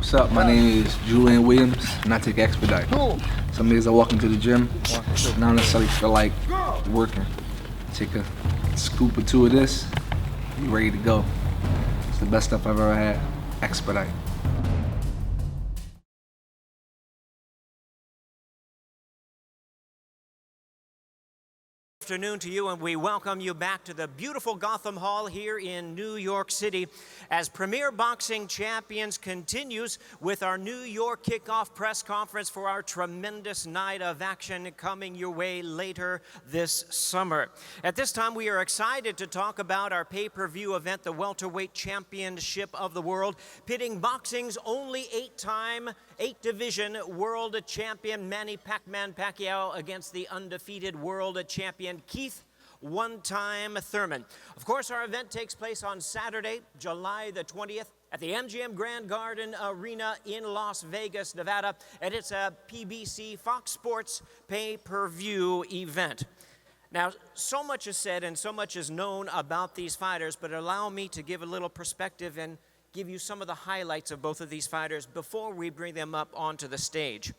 What's up? My name is Julian Williams, and I take Expedite. Some days I walk into the gym, and I don't necessarily feel like working. Take a scoop or two of this, be ready to go. It's the best stuff I've ever had. Expedite. Afternoon to you, and we welcome you back to the beautiful Gotham Hall here in New York City as Premier Boxing Champions continues with our New York kickoff press conference for our tremendous night of action coming your way later this summer. At this time, we are excited to talk about our pay-per-view event, the Welterweight Championship of the World, pitting boxing's only eight-division world champion Manny Pacquiao against the undefeated world champion Keith one-time Thurman. Of course, our event takes place on Saturday, July the 20th at the MGM Grand Garden Arena in Las Vegas, Nevada, and it's a PBC Fox Sports pay-per-view event. Now, so much is said and so much is known about these fighters, but allow me to give a little perspective and give you some of the highlights of both of these fighters before we bring them up onto the stage.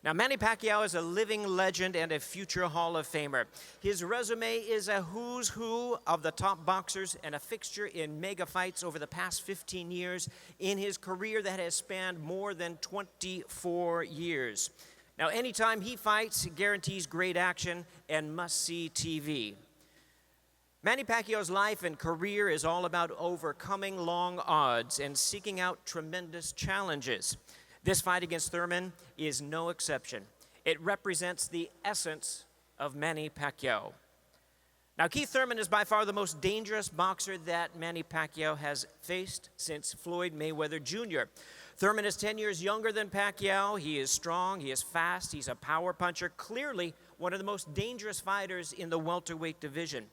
Now, Manny Pacquiao is a living legend and a future Hall of Famer. His resume is a who's who of the top boxers and a fixture in mega fights over the past 15 years in his career that has spanned more than 24 years. Now, anytime he fights, guarantees great action and must-see TV. Manny Pacquiao's life and career is all about overcoming long odds and seeking out tremendous challenges. This fight against Thurman is no exception. It represents the essence of Manny Pacquiao. Now, Keith Thurman is by far the most dangerous boxer that Manny Pacquiao has faced since Floyd Mayweather Jr. Thurman is 10 years younger than Pacquiao. He is strong, he is fast, he's a power puncher, clearly one of the most dangerous fighters in the welterweight division.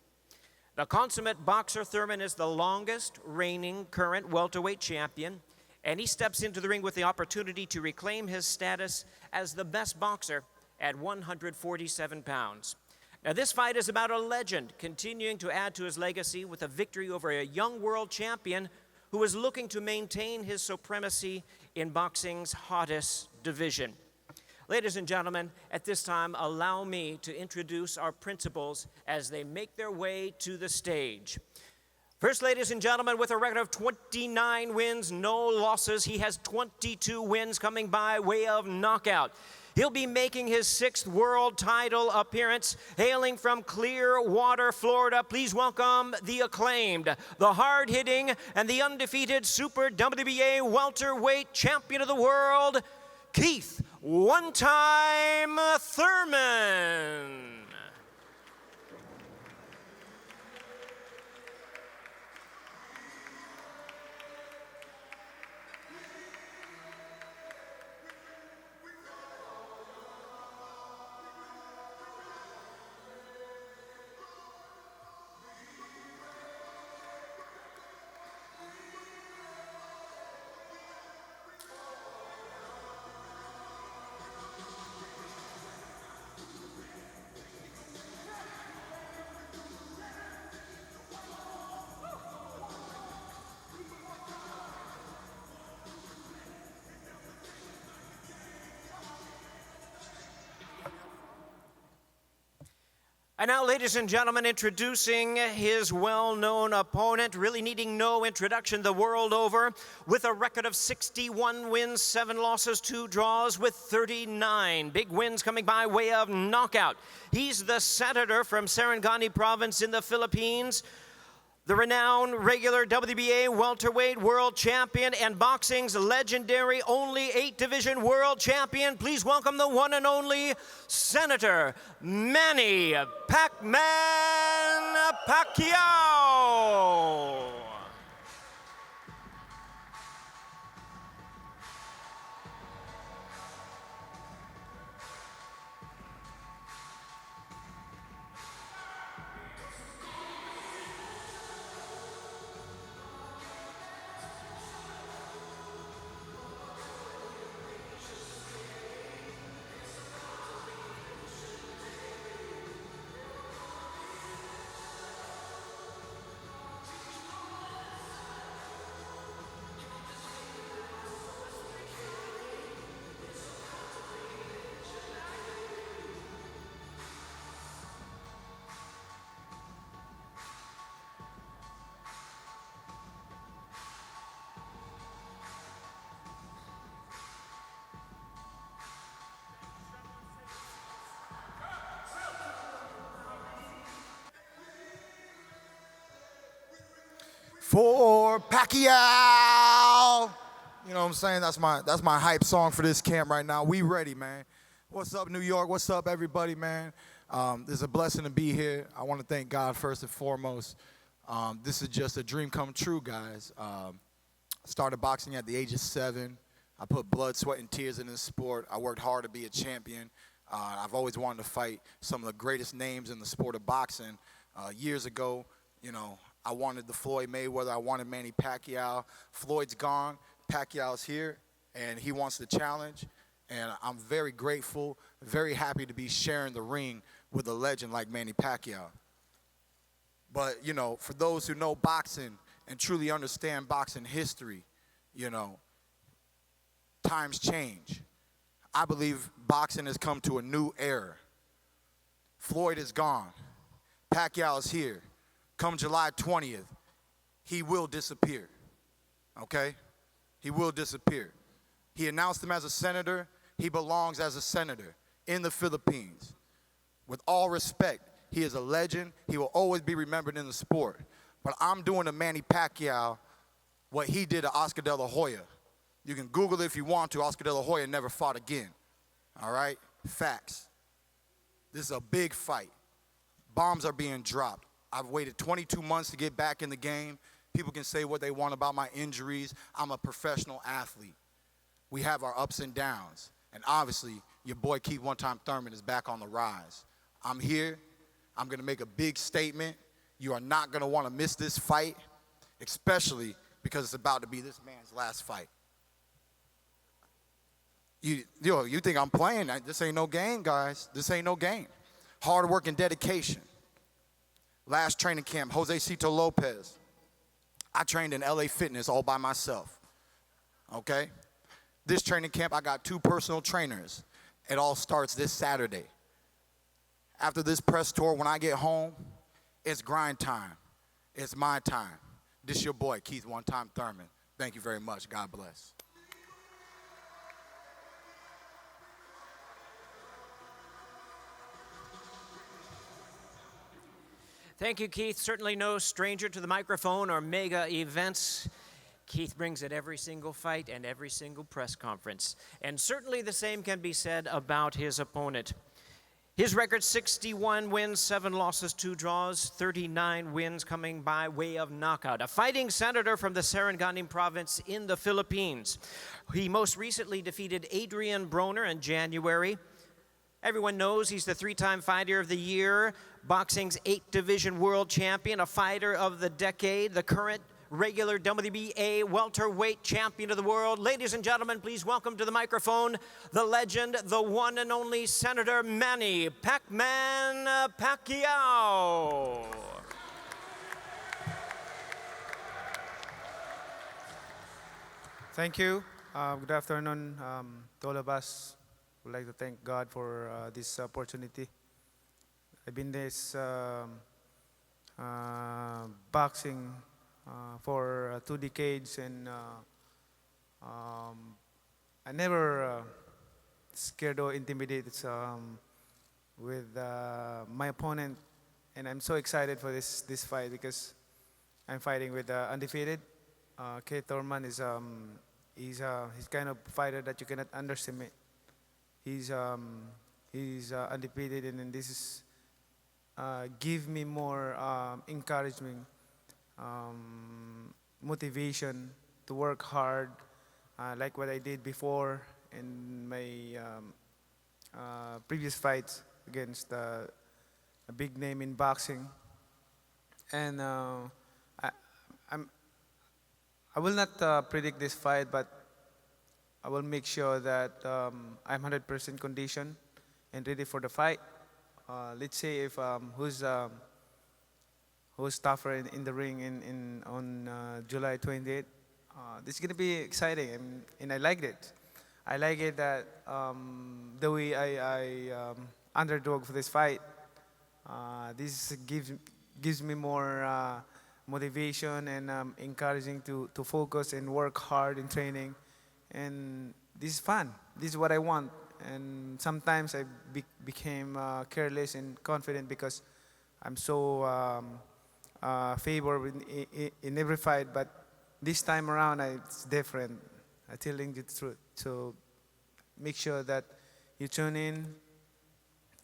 The consummate boxer Thurman is the longest reigning current welterweight champion, and he steps into the ring with the opportunity to reclaim his status as the best boxer at 147 pounds. Now, this fight is about a legend continuing to add to his legacy with a victory over a young world champion who is looking to maintain his supremacy in boxing's hottest division. Ladies and gentlemen, at this time, allow me to introduce our principals as they make their way to the stage. First, ladies and gentlemen, with a record of 29 wins, no losses, he has 22 wins coming by way of knockout. He'll be making his 6th world title appearance, hailing from Clearwater, Florida. Please welcome the acclaimed, the hard-hitting, and the undefeated Super WBA welterweight champion of the world, Keith one-time Thurman. And now, ladies and gentlemen, introducing his well-known opponent, really needing no introduction the world over, with a record of 61 wins, 7 losses, 2 draws, with 39 big wins coming by way of knockout. He's the senator from Sarangani province in the Philippines, the renowned regular WBA welterweight world champion and boxing's legendary only 8-division world champion. Please welcome the one and only Senator Manny Pac-Man Pacquiao. for Pacquiao. You know what I'm saying? That's my hype song for this camp right now. We ready, man. What's up, New York? What's up, everybody, man? It's a blessing to be here. I want to thank God first and foremost. This is just a dream come true, guys. I started boxing at the age of 7. I put blood, sweat, and tears in this sport. I worked hard to be a champion. I've always wanted to fight some of the greatest names in the sport of boxing. Years ago, you know, I wanted the Floyd Mayweather. I wanted Manny Pacquiao. Floyd's gone. Pacquiao's here, and he wants the challenge. And I'm very grateful, very happy to be sharing the ring with a legend like Manny Pacquiao. But, you know, for those who know boxing and truly understand boxing history, you know, times change. I believe boxing has come to a new era. Floyd is gone. Pacquiao is here. Come July 20th, he will disappear, okay? He will disappear. He announced him as a senator. He belongs as a senator in the Philippines. With all respect, he is a legend. He will always be remembered in the sport. But I'm doing to Manny Pacquiao what he did to Oscar De La Hoya. You can Google it if you want to. Oscar De La Hoya never fought again. All right? Facts. This is a big fight. Bombs are being dropped. I've waited 22 months to get back in the game. People can say what they want about my injuries. I'm a professional athlete. We have our ups and downs. And obviously, your boy Keith One-Time Thurman is back on the rise. I'm here. I'm going to make a big statement. You are not going to want to miss this fight, especially because it's about to be this man's last fight. You think I'm playing? This ain't no game, guys. This ain't no game. Hard work and dedication. Last training camp, Jose Cito Lopez. I trained in LA Fitness all by myself, okay? This training camp, I got 2 personal trainers. It all starts this Saturday. After this press tour, when I get home, it's grind time. It's my time. This your boy, Keith One-Time Thurman. Thank you very much. God bless. Thank you, Keith. Certainly no stranger to the microphone or mega events. Keith brings it every single fight and every single press conference. And certainly the same can be said about his opponent. His record, 61 wins, 7 losses, 2 draws, 39 wins coming by way of knockout. A fighting senator from the Sarangani province in the Philippines. He most recently defeated Adrian Broner in January. Everyone knows he's the 3-time Fighter of the Year, boxing's 8-division world champion, a fighter of the decade, the current regular WBA welterweight champion of the world. Ladies and gentlemen, please welcome to the microphone the legend, the one and only Senator Manny Pac-Man Pacquiao. Thank you. Good afternoon to all of us. Would like to thank God for this opportunity. I've been this boxing for 2 decades, and I never scared or intimidated with my opponent, and I'm so excited for this fight because I'm fighting with undefeated. Thurman is he's kind of fighter that you cannot underestimate. He's undefeated, and this is give me more encouragement, motivation to work hard, like what I did before in my previous fights against a big name in boxing. And I will not predict this fight, but I will make sure that I'm 100% conditioned and ready for the fight. Let's say if who's tougher in the ring on July 28th. This is gonna be exciting, and I like it. I like it that the way I underdog for this fight. This gives me more motivation and encouraging to focus and work hard in training. And this is fun. This is what I want. And sometimes I became careless and confident because I'm so favor in every fight, but this time around it's different. I'm telling you the truth. So make sure that you tune in.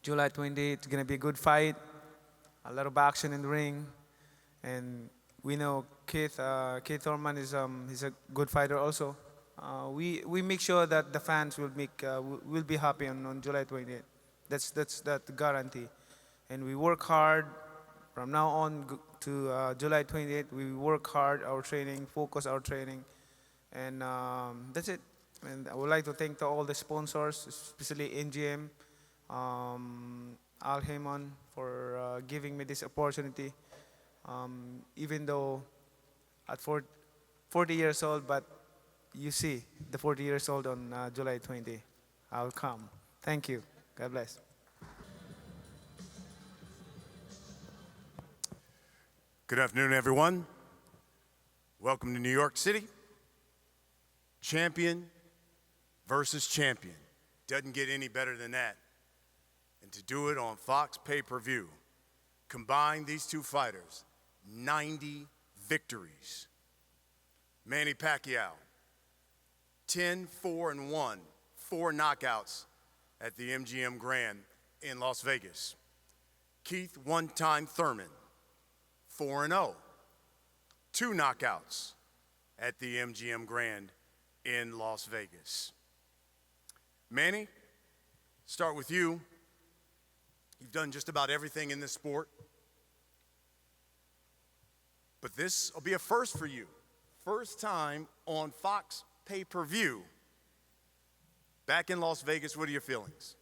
July 20th, it's gonna be a good fight. A lot of action in the ring, and we know Keith Thurman is he's a good fighter also. We make sure that the fans will be happy on July 28th. That's that guarantee, and we work hard from now on to July 28th. We work hard our training, focus our training, and that's it. And I would like to thank all the sponsors, especially NGM, Al Heyman, for giving me this opportunity. Even though at 40 years old, but you see the 40 years old on July 20. I'll come. Thank you. God bless. Good afternoon, everyone. Welcome to New York City. Champion versus champion. Doesn't get any better than that. And to do it on Fox pay-per-view, combine these two fighters, 90 victories. Manny Pacquiao, 10-4-1, 4 knockouts at the MGM Grand in Las Vegas. Keith one-time Thurman, 4-0, 2 knockouts at the MGM Grand in Las Vegas. Manny, start with you. You've done just about everything in this sport. But this will be a first for you. First time on Fox pay-per-view. Back in Las Vegas, what are your feelings?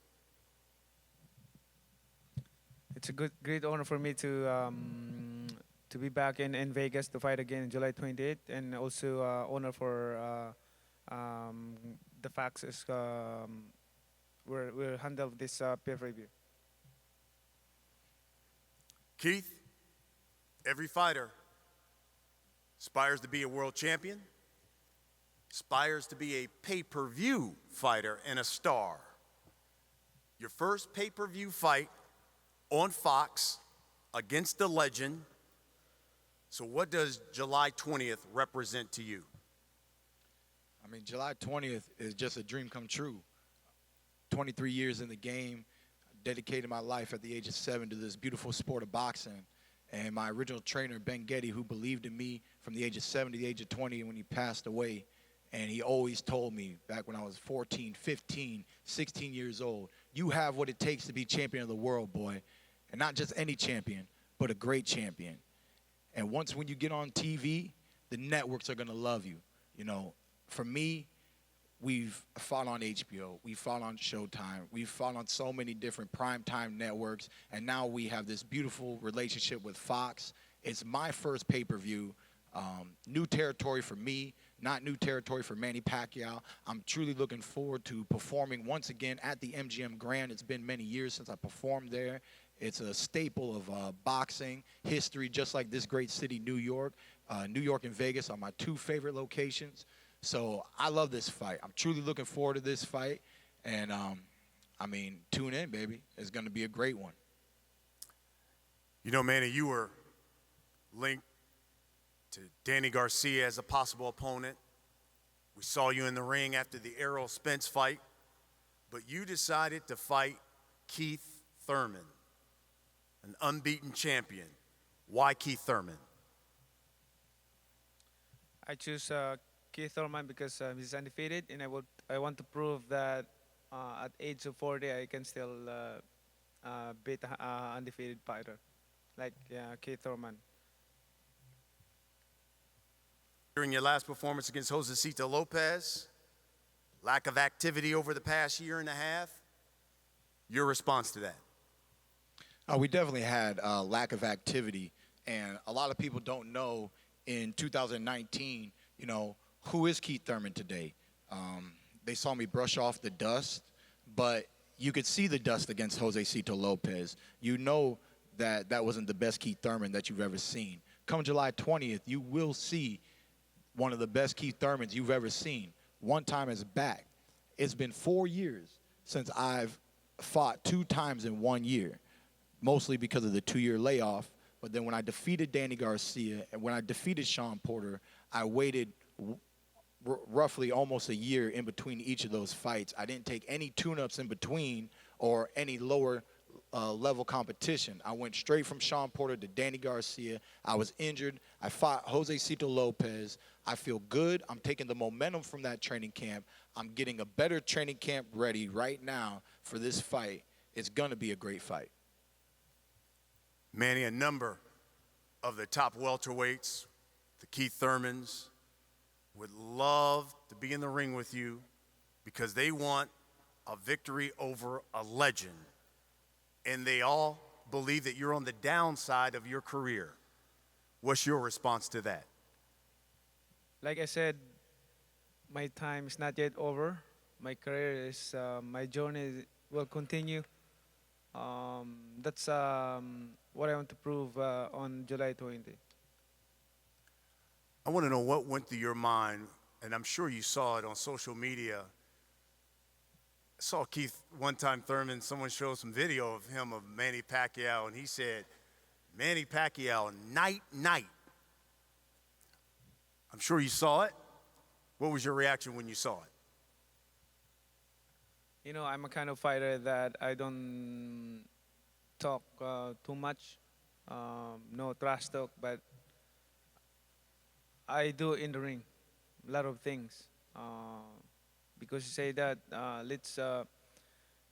It's a great honor for me to be back in Vegas to fight again in July 28th, and also honor for the Fox is we'll handle this pay-per-view. Keith, every fighter aspires to be a world champion, aspires to be a pay-per-view fighter and a star. Your first pay-per-view fight on Fox against the legend. So what does July 20th represent to you? I mean, July 20th is just a dream come true. 23 years in the game, dedicated my life at the age of 7 to this beautiful sport of boxing. And my original trainer, Ben Getty, who believed in me from the age of 7 to the age of 20 when he passed away. And he always told me back when I was 14, 15, 16 years old, you have what it takes to be champion of the world, boy. And not just any champion, but a great champion. And once when you get on TV, the networks are going to love you. You know, for me, we've fought on HBO, we've fought on Showtime, we've fought on so many different primetime networks, and now we have this beautiful relationship with Fox. It's my first pay-per-view, new territory for me, not new territory for Manny Pacquiao. I'm truly looking forward to performing once again at the MGM Grand. It's been many years since I performed there. It's a staple of boxing history, just like this great city, New York. New York and Vegas are my 2 favorite locations. So I love this fight. I'm truly looking forward to this fight. And, I mean, tune in, baby. It's going to be a great one. You know, Manny, you were linked to Danny Garcia as a possible opponent. We saw you in the ring after the Errol Spence fight. But you decided to fight Keith Thurman, an unbeaten champion. Why Keith Thurman? I choose Keith Thurman because he's undefeated, and I want to prove that at age of 40 I can still beat an undefeated fighter like Keith Thurman. During your last performance against Josecito Lopez, lack of activity over the past year and a half, your response to that? We definitely had a lack of activity, and a lot of people don't know in 2019, you know, who is Keith Thurman today? They saw me brush off the dust, but you could see the dust against Josecito Lopez. You know that that wasn't the best Keith Thurman that you've ever seen. Come July 20th, you will see one of the best Keith Thurmans you've ever seen. One time is back. It's been 4 years since I've fought 2 times in 1 year, mostly because of the 2-year layoff. But then when I defeated Danny Garcia and when I defeated Sean Porter, I waited roughly almost a year in between each of those fights. I didn't take any tune-ups in between or any lower level competition. I went straight from Sean Porter to Danny Garcia. I was injured. I fought Jose Cito Lopez. I feel good. I'm taking the momentum from that training camp. I'm getting a better training camp ready right now for this fight. It's going to be a great fight. Manny, a number of the top welterweights, the Keith Thurmans, would love to be in the ring with you because they want a victory over a legend. And they all believe that you're on the downside of your career. What's your response to that? Like I said, my time is not yet over. My career is, my journey will continue. That's what I want to prove on July 20. I want to know what went through your mind, and I'm sure you saw it on social media. I saw Keith one time, Thurman, someone showed some video of him of Manny Pacquiao, and he said, Manny Pacquiao, night, night. I'm sure you saw it. What was your reaction when you saw it? You know, I'm a kind of fighter that I don't talk too much, no trash talk, but I do in the ring a lot of things. Because you say that, let's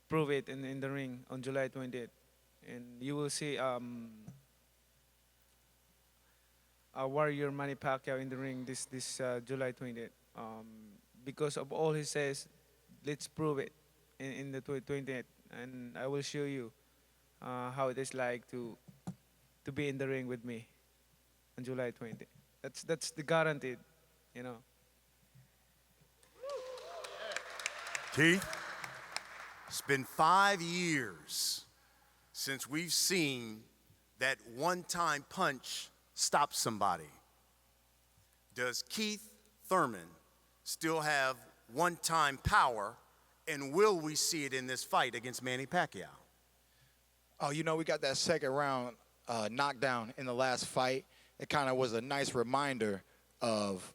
prove it in the ring on July 20th. And you will see a warrior Manny Pacquiao in the ring this July 20th. Because of all he says, let's prove it in the 20th. And I will show you how it is like to be in the ring with me on July 20th. That's the guaranteed, you know. Keith, it's been 5 years since we've seen that one-time punch stop somebody. Does Keith Thurman still have one-time power, and will we see it in this fight against Manny Pacquiao? Oh, you know, we got that second round knockdown in the last fight. It kind of was a nice reminder of,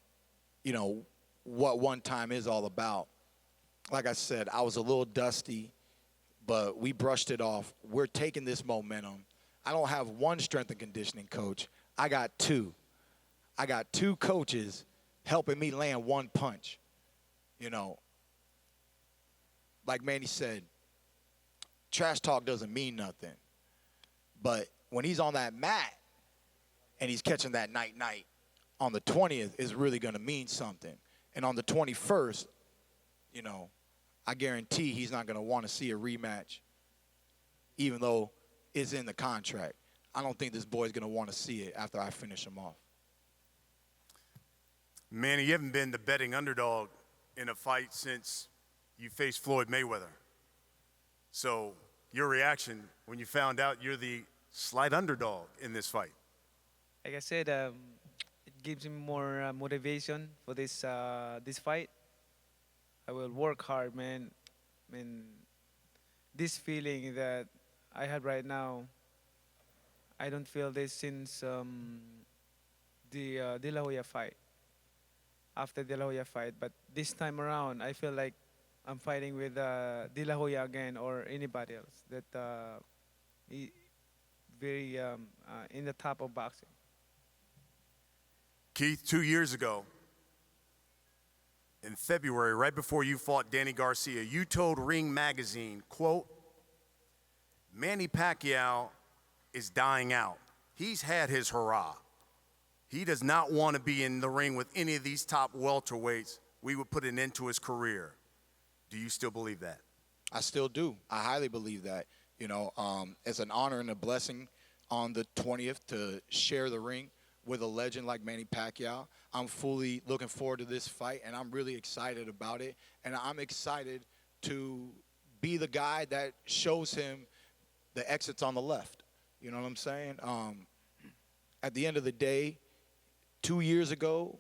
you know, what one time is all about. Like I said, I was a little dusty, but we brushed it off. We're taking this momentum. I don't have one strength and conditioning coach. I got two. I got two coaches helping me land one punch. You know, like Manny said, trash talk doesn't mean nothing. But when he's on that mat and he's catching that night-night, on the 20th is really going to mean something. And on the 21st, you know, I guarantee he's not going to want to see a rematch, even though it's in the contract. I don't think this boy's going to want to see it after I finish him off. Manny, you haven't been the betting underdog in a fight since you faced Floyd Mayweather. So your reaction when you found out you're the slight underdog in this fight? Like I said, it gives me more motivation for this fight. I will work hard, man. I mean, this feeling that I have right now, I don't feel this since the De La Hoya fight. After De La Hoya fight, but this time around, I feel like I'm fighting with De La Hoya again or anybody else that very in the top of boxing. Keith, 2 years ago, in February, right before you fought Danny Garcia, you told Ring Magazine, quote, Manny Pacquiao is dying out. He's had his hurrah. He does not want to be in the ring with any of these top welterweights. We would put an end to his career. Do you still believe that? I still do. I highly believe that. You know, it's an honor and a blessing on the 20th to share the ring with a legend like Manny Pacquiao. I'm fully looking forward to this fight, and I'm really excited about it. And I'm excited to be the guy that shows him the exits on the left. You know what I'm saying? At the end of the day, 2 years ago,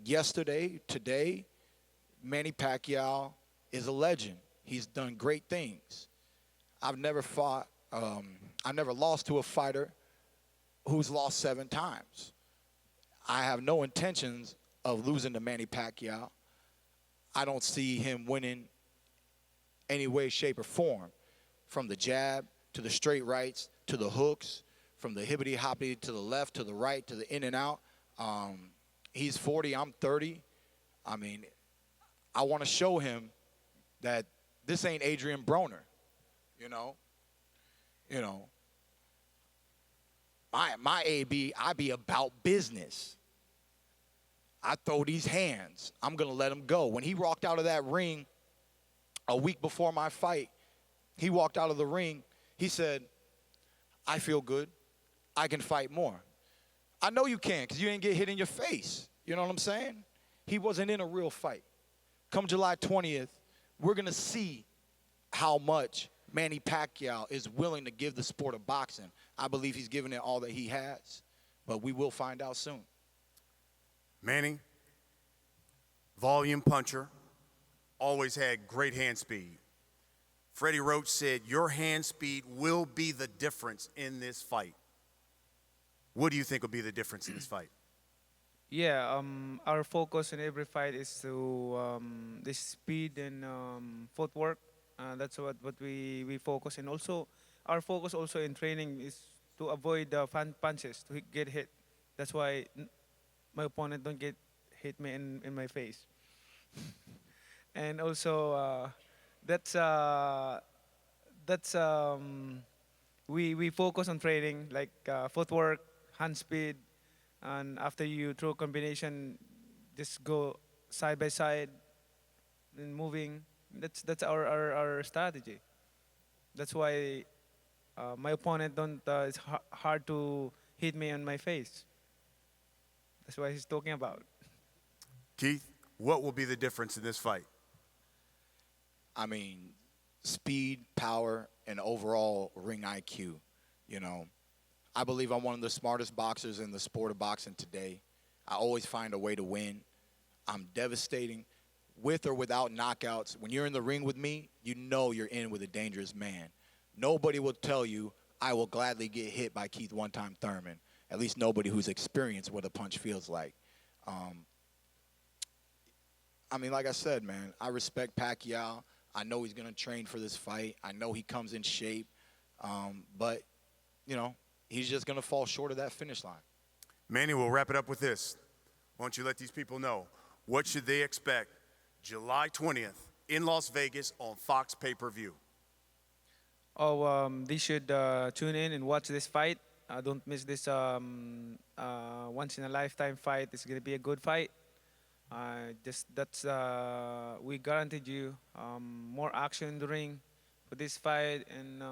yesterday, today, Manny Pacquiao is a legend. He's done great things. I've never lost to a fighter who's lost 7 times. I have no intentions of losing to Manny Pacquiao. I don't see him winning any way, shape, or form. From the jab to the straight rights to the hooks, from the hibbity-hoppity to the left to the right to the in and out. He's 40, I'm 30. I mean, I want to show him that this ain't Adrian Broner, you know. My AB, I be about business. I throw these hands. I'm going to let him go. When he walked out of that ring a week before my fight, he walked out of the ring, he said, I feel good. I can fight more. I know you can because you didn't get hit in your face. You know what I'm saying? He wasn't in a real fight. Come July 20th, we're going to see how much Manny Pacquiao is willing to give the sport of boxing. I believe he's given it all that he has, but we will find out soon. Manny, volume puncher, always had great hand speed. Freddie Roach said your hand speed will be the difference in this fight. What do you think will be the difference in this fight? Yeah, our focus in every fight is to the speed and footwork. That's what we focus. And also, our focus also in training is to avoid punches, to get hit. That's why my opponent don't get hit me in my face. And also, we focus on training like footwork, hand speed, and after you throw combination, just go side by side and moving. That's our strategy. That's why my opponent don't. It's hard to hit me on my face. That's what he's talking about. Keith, what will be the difference in this fight? I mean, speed, power, and overall ring IQ. You know, I believe I'm one of the smartest boxers in the sport of boxing today. I always find a way to win. I'm devastating. With or without knockouts, when you're in the ring with me, you know you're in with a dangerous man. Nobody will tell you, I will gladly get hit by Keith one-time Thurman. At least nobody who's experienced what a punch feels like. I mean, like I said, man, I respect Pacquiao. I know he's going to train for this fight. I know he comes in shape. But, you know, he's just going to fall short of that finish line. Manny, we'll wrap it up with this. Why don't you let these people know, what should they expect July 20th in Las Vegas on Fox pay-per-view? They should tune in and watch this fight. Don't miss this once-in-a-lifetime fight. It's going to be a good fight. We guaranteed you more action in the ring for this fight, and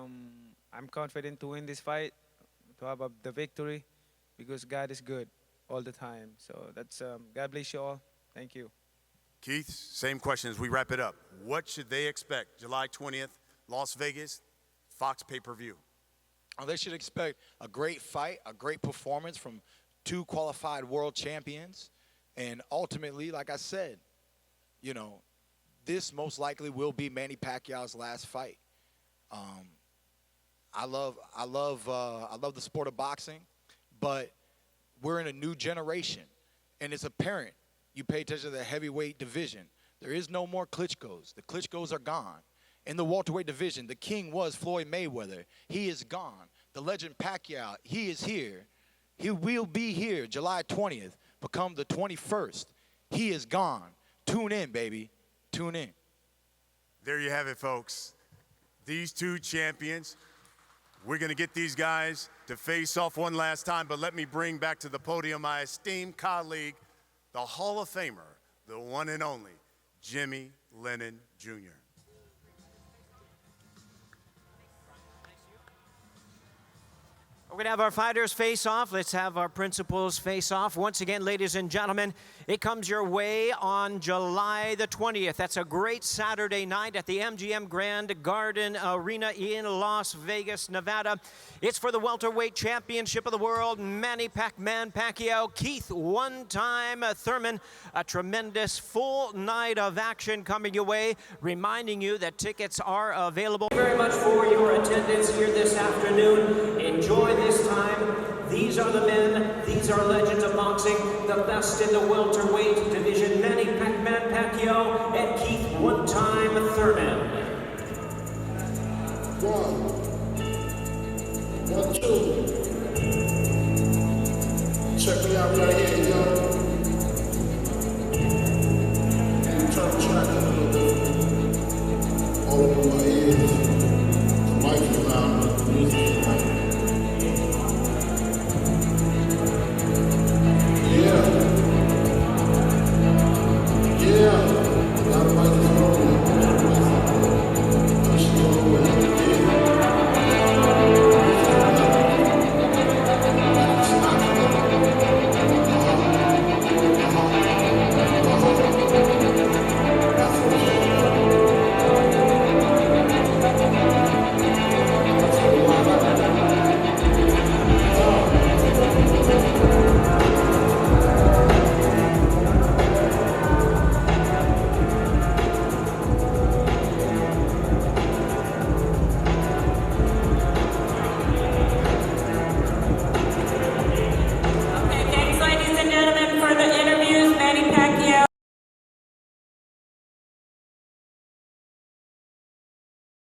I'm confident to win this fight, to have the victory, because God is good all the time. So that's God bless you all. Thank you. Keith, same question as we wrap it up. What should they expect July 20th, Las Vegas, Fox pay-per-view? They should expect a great fight, a great performance from 2 qualified world champions. And ultimately, like I said, you know, this most likely will be Manny Pacquiao's last fight. I love the sport of boxing, but we're in a new generation, and it's apparent. You pay attention to the heavyweight division. There is no more Klitschko's. The Klitschko's are gone. In the welterweight division, the king was Floyd Mayweather. He is gone. The legend Pacquiao, he is here. He will be here July 20th, become the 21st. He is gone. Tune in, baby. Tune in. There you have it, folks. These 2 champions. We're going to get these guys to face off one last time, but let me bring back to the podium my esteemed colleague, the Hall of Famer, the one and only, Jimmy Lennon Jr. We're going to have our fighters face off. Let's have our principals face off. Once again, ladies and gentlemen, it comes your way on July the 20th. That's a great Saturday night at the MGM Grand Garden Arena in Las Vegas, Nevada. It's for the welterweight championship of the world. Manny Pac-Man Pacquiao, Keith one-time Thurman. A tremendous full night of action coming your way. Reminding you that tickets are available. Thank you very much for your attendance here this afternoon. Enjoy this time. These are the men, these are legends of boxing, the best in the welterweight division, Manny Pac-Man Pacquiao and Keith one-time Thurman. 1, 2. Check me out right here, yo. And turn the track up a little bit. All over my ears.